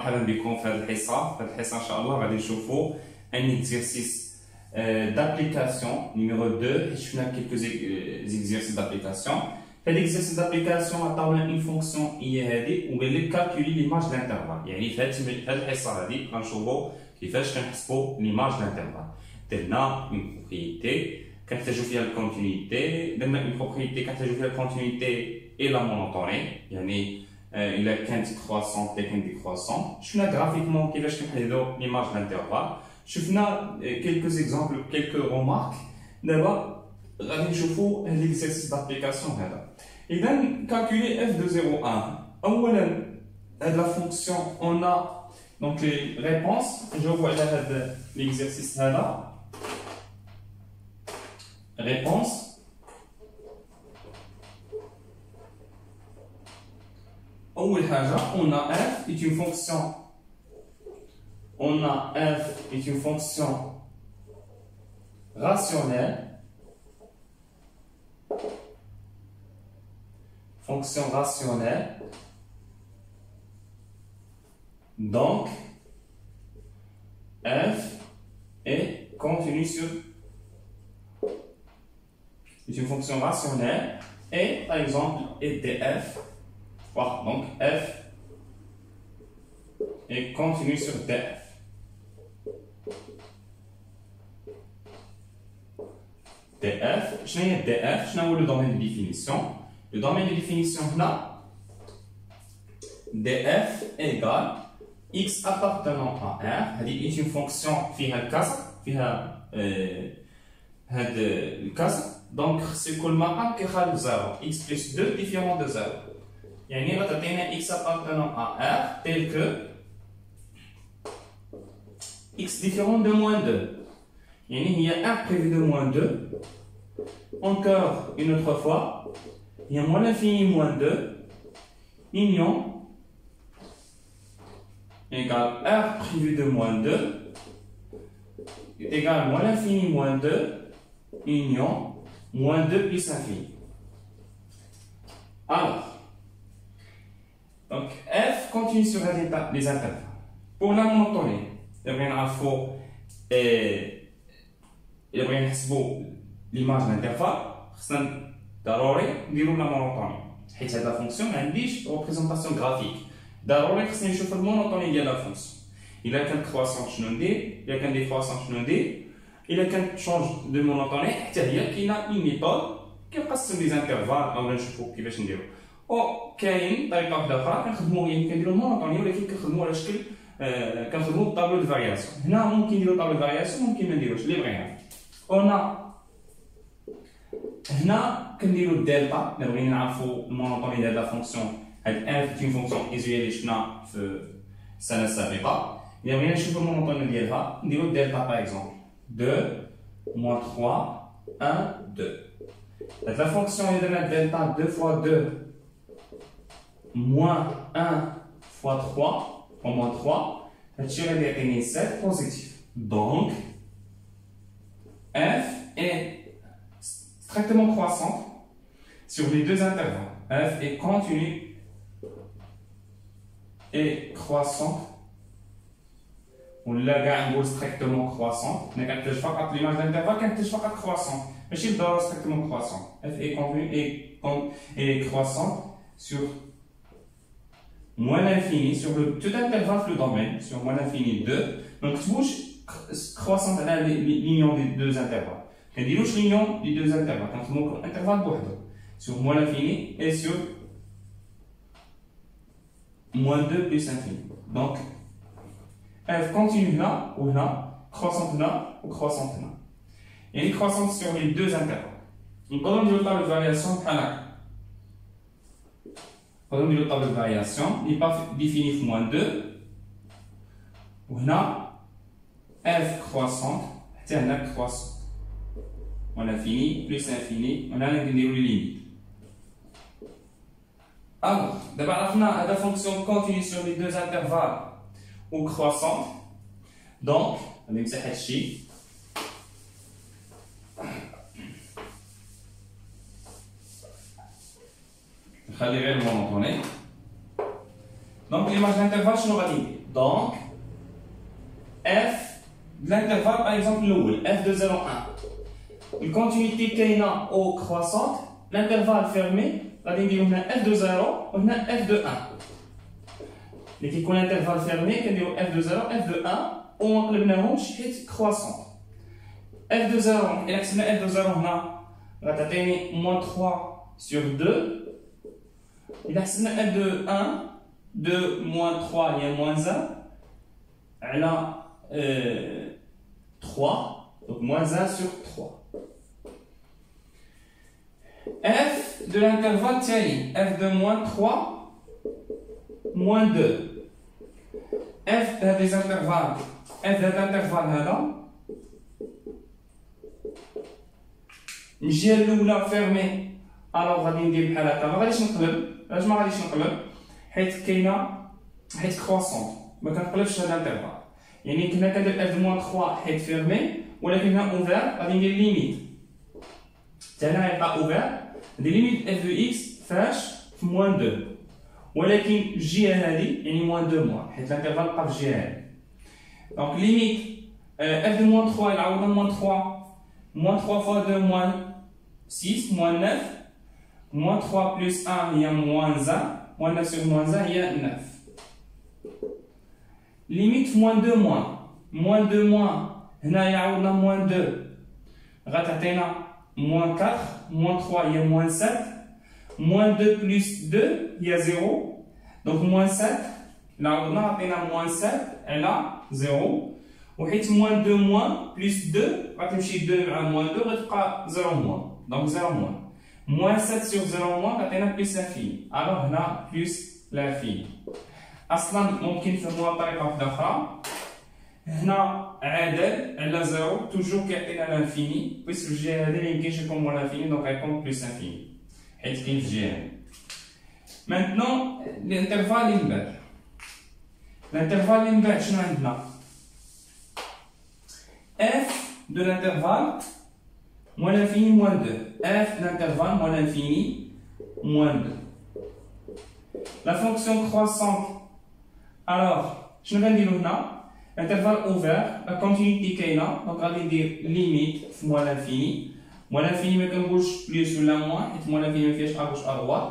مرحبا بكم في هذه الحصة. في هذه الحصة إن شاء الله غادي نشوفوا un exercice d'application numéro 2 حيت شفنا quelques exercices d'application. هذا l'exercice d'application عطاونا une fonction هي هذه وقال لك calculer l'image d'intervalle. يعني في هذه الحصة هذه غنشوفوا كيفاش كنحسبوا l'image d'intervalle. درنا une propriété كنحتاجوا فيها الكونتينيتي، درنا une propriété كنحتاجوا فيها الكونتينيتي et la monotonie. يعني إلا كانت كرواسون إلا كانت ديكرواسون. شفنا غرافيكمون كيفاش كنحددوا ليماج دانترفال، شفنا كيلكوز اكزومبل كيلكو رومارك. دابا غادي نشوفوا هاد ليكزيرسيس دابليكاسيون هذا. إذا كالكولي اف دو 0,1. أولا هاد لا فونكسيون اون ا دونك لي ريبونس. نجاوبوا على هاد ليكزيرسيس هذا. ريبونس أول حاجة on a f est une fonction. On a f est une fonction rationnelle. Fonction rationnelle. Donc f est continue sur est une fonction rationnelle et par exemple est df. Voilà, donc f est continue sur df. df, je n'ai df, je n'ai le domaine de définition. Le domaine de définition là, df égale x appartenant à r. C'est une fonction qui a le casque, qui a le casque. Donc c'est que le mapping qui a le 0, x plus 2 différent de 0. يعني غتعطينا x appartenant à r tel que x différent de moins 2. يعني هي r prévu de moins 2. Encore une autre fois, il y a moins l'infini moins 2. Union égale r prévu de moins 2 égale moins l'infini moins 2. Union moins 2 plus infini. Alors, donc f continue sur les intervalles. Pour la monotonie, il faut l'image d'intervalle. ضروري نديرو لا مونوتوني حيت هاد لا فونكسيون ما عنديش ريبريزونطاسيون غرافيك. ضروري خصني نشوف المونوتوني ديال لا فونكسيون. الا كانت كرواسون شنو ندير، الا كان ديكرواسون شنو ندير، الا كانت شونج دو مونوتوني حتى هي كاينه اون ميثود كيقسم لي زانترفال اولا نشوفو كيفاش نديرو. او كاين طريقه واحده اخرى كنخدمو يعني كنديرو المونوتوني ولكن كنخدمو على شكل كنخدمو بالطابلو دو فارياسيون. هنا ممكن نديرو طابلو دو فارياسيون ممكن ما نديروش اللي بغينا. هنا كنديرو الدلتا. الا بغينا نعرفو المونوتوني ديال لا فونكسيون، هاد اف تي فونكسيون ايزولي اللي شفنا في السنه السابقه. الا بغينا نشوفو المونوتوني ديالها نديرو الدلتا باغ اكزومبل 2 moins 3 1 2. هاد لا فونكسيون اللي درنا دلتا 2 fois 2 moins 1 fois 3 au moins 3 هادشي غادي يعطيني 7 positif. Donc f est strictement croissante sur les deux intervalles. f est continue et croissante. ولا كاع نقول strictement croissante. حنا كنحتاج فقط l'image d'intervalle كنحتاج فقط croissant. ماشي بالضروره strictement croissant. f est continue et croissante sur moins l'infini sur le tout intervalle le domaine sur moins l'infini 2. Donc كتبوش croissante على l'union des deux intervalles. كنديروش l'union des deux intervalles. كنخدمو intervalle بوحدو sur moins l'infini et sur moins 2 plus infini. Donc f continue هنا وهنا، croissante هنا وcroissante هنا. يعني croissante sur les deux intervalles. نقدرو نديرو طابلو دو فارياسيون بحال هكا. نقدرو نديرو طابلو دو فارياسيون اللي با ديفيني في moins 2 وهنا f croissante حتى هنا croissante. On a fini, plus infini, on a les limites. Alors, d'abord, on a la fonction continue sur les deux intervalles ou croissante. Donc, on a mis ça ici. خلي غير المونوتوني. Donc l'image d'intervalle شنو غادي ندير؟ Donc, f de l'intervalle, par exemple, f de 0, 1. Une continuité qui est au croissante, l'intervalle fermé, on a f de 0 ou f de 1. Mais qui est l'intervalle fermé, on a f de 0, f de 1, ou on a croissante. f de 0, et f de 0, on a moins 3 sur 2. Et f de 1, de moins 3, il y a moins 1. Elle a 3, donc moins 1 sur 3. F de l'intervalle Thierry, f de moins 3, moins 2. F des intervalles, f de l'intervalle là. نجي الاولى فيرمي الوغ غادي ندير بحال هكا ما غاديش نقلب علاش ما غاديش نقلب حيت كرواسون ما كنقلبش هذا الانترفال يعني كنا كندير اف موان 3 حيت فيرمي ولكن هنا اوفر غادي ندير ليميت حتى هنا غيبقى اوفر ندير ليميت اف دو اكس فاش في موان 2 ولكن الجهه هذه يعني موان 2 موان حيت الانترفال بقى في الجهه هذه دونك ليميت اف دو موان 3 يعوض موان 3 moins 3 fois 2, moins 6, moins 9. Moins 3 plus 1, il y a moins 1. Moins 9 sur moins 1, il y a 9. Limite moins 2 moins. Moins 2 moins. Là, il y a moins 2. Ratatena, moins 4. Moins 3, il y a moins 7. Moins 2 plus 2, il y a 0. Donc moins 7. Là, on a moins 7. Et là, 0. وحيت moins 2 moins plus 2 غتمشي 2 مع moins 2 غتبقى 0 moins donc 0 moins moins 7 sur 0 moins كتعطينا plus l'infini alors هنا plus l'infini اصلا ممكن نفهموها بطريقه واحده اخرى هنا عادل على 0 توجور كيعطينا l'infini بس في الجهه هذه ما يمكنش يكون moins l'infini donc غيكون plus l'infini حيت كاين في الجهه maintenant l'intervalle اللي من بعد l'intervalle اللي من بعد شنو عندنا f de l'intervalle moins l'infini moins 2. f de l'intervalle moins l'infini moins 2. La fonction croissante. Alors, je vais dire là, l'intervalle ouvert, la continuité qui est là, donc on va dire limite moins l'infini. Moins l'infini, mais qu'on bouge plus ou la moins, et moins l'infini, mais fiche à gauche à droite.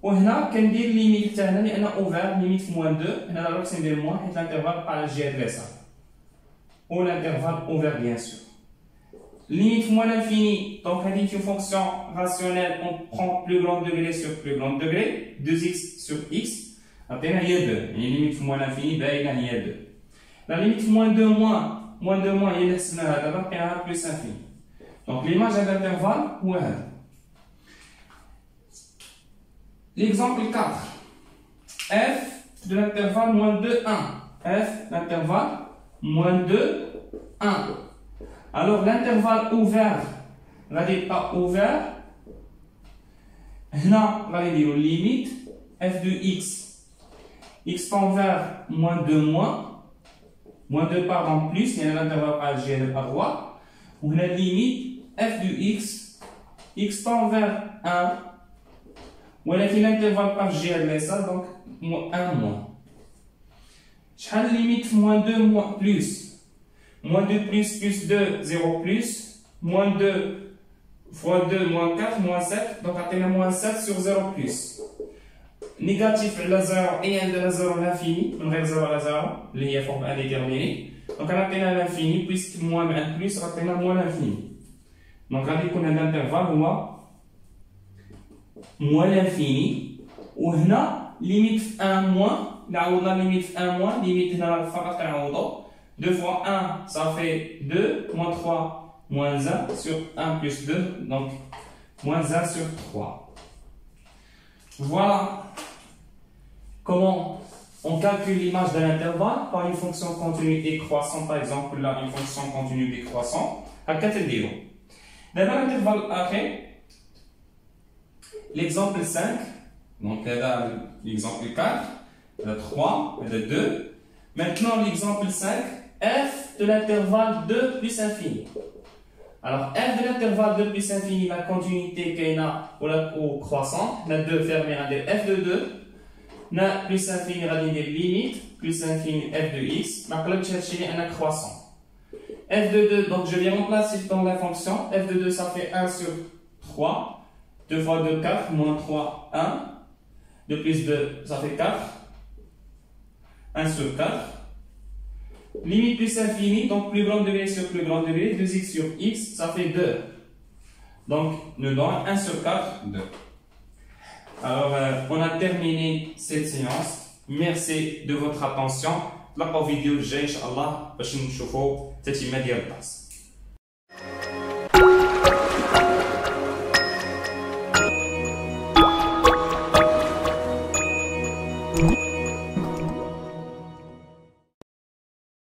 Ou là, qu'on dit limite, c'est-à-dire qu'on a ouvert limite moins 2, et là, c'est dire moins, et l'intervalle par la GRS. Ou l'intervalle ouvert bien sûr. Limite moins l'infini, donc on dit une fonction rationnelle, on prend plus grand degré sur plus grand degré, 2x sur x, après il y a 2. Et limite moins l'infini, ben il y a 2. La limite moins 2 moins, il y a d'abord il y a plus infini. Donc l'image de l'intervalle, ouais. L'exemple 4. f de l'intervalle moins 2, 1. f l'intervalle moins 2, 1. Alors l'intervalle ouvert, on va dire pas ouvert. Là, on va dire limite f de x. X tend vers moins 2 moins. Moins 2 pardon plus, il y a l'intervalle à g à droite. On a limite f de x. X tend vers 1. On a l'intervalle par g à ça, donc 1 moins. شحال limite moins 2 moins plus moins 2 plus 2 0 plus moins 2 fois 2 moins 4 moins 7 donc on a moins 7 sur 0 plus négatif à 0 et 1 de la 0 l'infini on a 0 à 0 اللي هي forme indéterminée donc on a l'infini puisque moins 1 plus on a moins l'infini donc غادي يكون هذا الانترفال هو moins l'infini وهنا limite 1 moins نعوضنا limite 1 moins, limite هنا فقط كنعوضو 2 fois 1 ça fait 2, moins 3 moins 1 sur 1 plus 2 donc moins 1 sur 3. Voilà comment on calcule l'image de l'intervalle par une fonction continue décroissante par exemple là une fonction continue décroissante à 4 0. D'abord l'intervalle après l'exemple 5 donc là l'exemple 4 le 3, le 2. Maintenant, l'exemple 5, f de l'intervalle 2 plus infini. Alors, f de l'intervalle 2 plus infini, la continuité qu'il y a ou croissante, la 2 fermée à f de 2. Na plus infini غادي ندير limite plus infini f de x ما قلبتش هادشي لأن croissant. f de 2, donc je vais remplacer dans la fonction. f de 2 ça fait 1 sur 3. 2 fois 2 4 moins 3 1. 2 plus 2 ça fait 4. 1 sur 4. Limite plus infini, donc plus grand degré sur plus grand degré, 2x sur x, ça fait 2. Donc, nous donnons 1 sur 4, 2. Alors, on a terminé cette séance. Merci de votre attention. La vidéo, Inch'Allah, باش نشوفوا تتمة ديال الدرس.